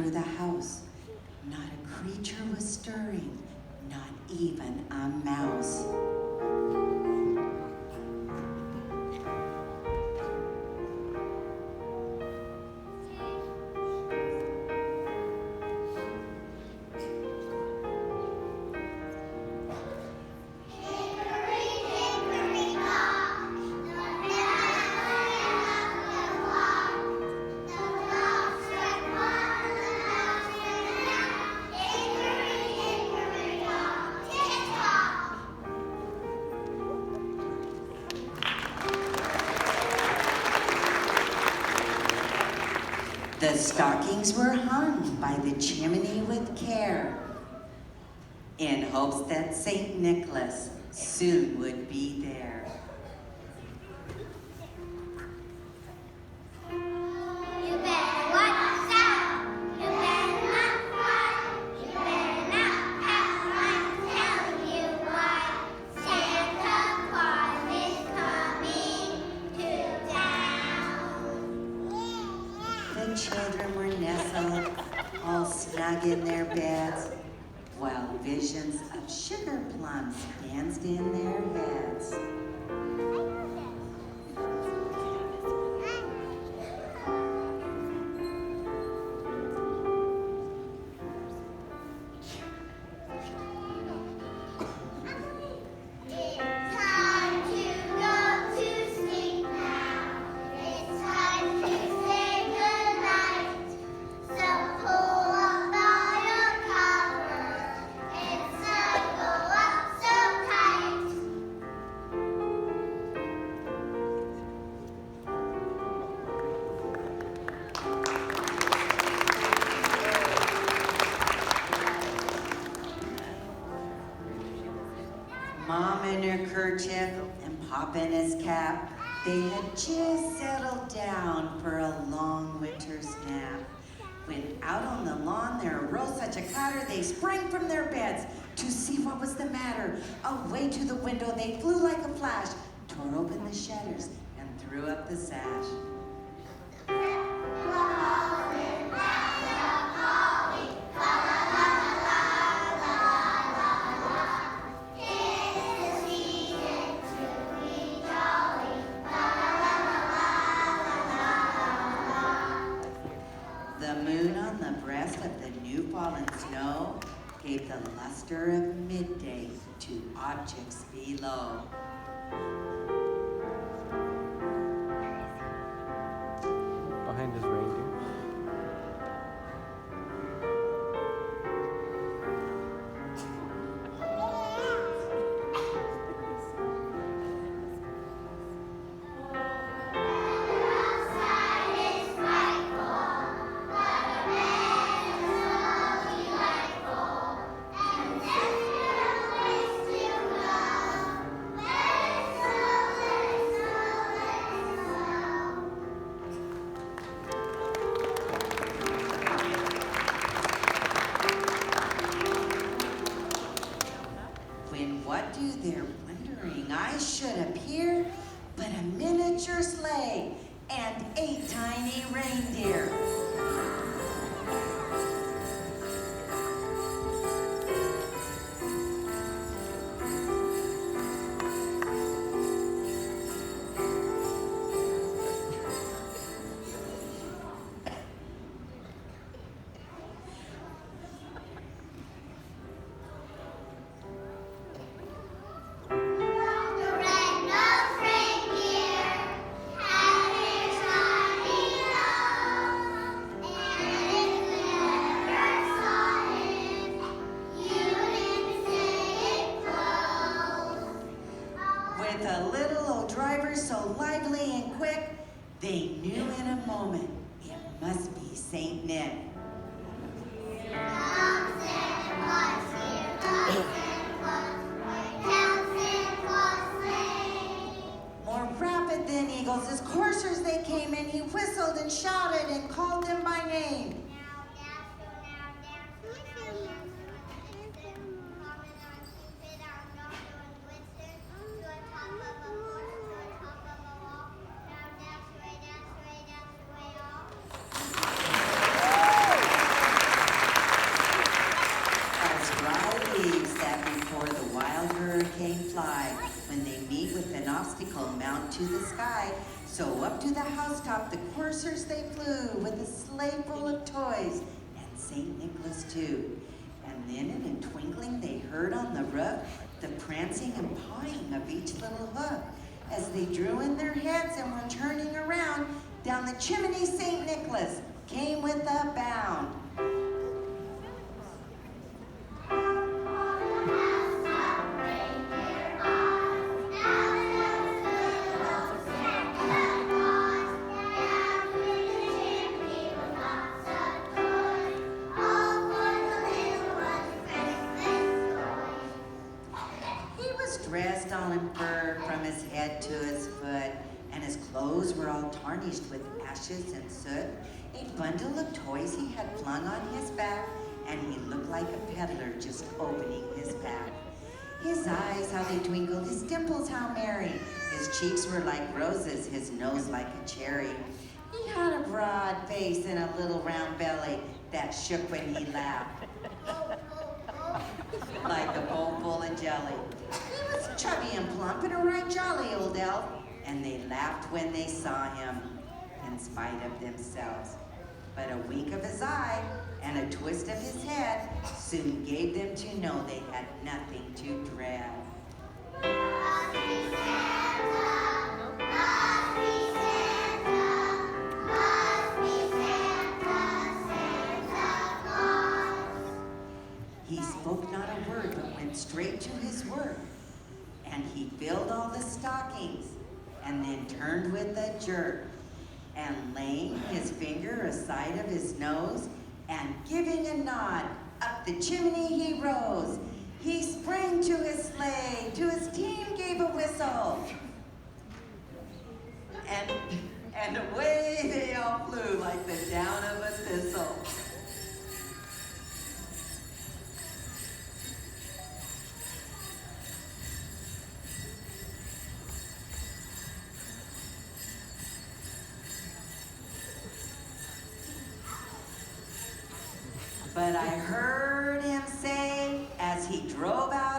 through the house. Not a creature was stirring, not even a mouse. The stockings were hung by the chimney with care, in hopes that St. Nicholas soon would be there. You better watch out. You better not cry. You better not pout. I'm telling you why. Santa Claus is coming to town. The children were nestled, all snug in their beds, while visions of sugar plums danced in their heads. It's time to go to sleep now. It's time to say goodnight. So pull up all your covers and snuggle up so tight. Mom in her kerchief and Pop in his cap, they had just settled down for a long winter's nap. When out on the lawn there arose such a clatter, they sprang from their beds to see what was the matter. Away to the window they flew like a flash, tore open the shutters, and threw up the sash. The moon on the breast of the new fallen snow gave the luster of midday to objects below. Behind his reindeer. Outside is frightful, but a man is so delightful, and there's no place to go. Let it snow, let it snow, let it snow. When what do their wondering eyes should appear but a miniature sleigh and 8 tiny reindeer. The red-nosed reindeer had his shiny nose, and if you ever saw him, you didn't say it close. With a little old driver so lively and quick, they knew in a moment it must be Saint Nick. Here comes Santa Claus, here comes Santa Claus, right down Santa Claus Lane. More rapid than eagles, as coursers they came in, he whistled and shouted and called them by name. Now dance, go now dance, go now dance, coming on Cupid, on Doctor and Winston, to the top of a horse, to the top of a wall. Now dance away all. to the sky. So up to the housetop the coursers they flew, with a sleigh full of toys, and St. Nicholas too. And then in a twinkling they heard on the roof the prancing and pawing of each little hoof, as they drew in their heads and were turning around. Down the chimney St. Nicholas came with a bound. Dressed all in fur from his head to his foot, and his clothes were all tarnished with ashes and soot. A bundle of toys he had flung on his back, and he looked like a peddler just opening his pack. His eyes, how they twinkled, his dimples, how merry. His cheeks were like roses, his nose like a cherry. He had a broad face and a little round belly that shook when he laughed, like a bowl full of jelly. He was chubby and plump and a right jolly old elf, and they laughed when they saw him, in spite of themselves. But a wink of his eye and a twist of his head soon gave them to know they had nothing to dread. Must be Santa, must be Santa, must be Santa, Santa Claus. He spoke not a word, but went straight to his work. And he filled all the stockings, and then turned with a jerk, and laying his finger aside of his nose, and giving a nod, up the chimney he rose. He sprang to his sleigh, to his team gave a whistle, and away they all flew like the down of a thistle. But I heard him say, as he drove out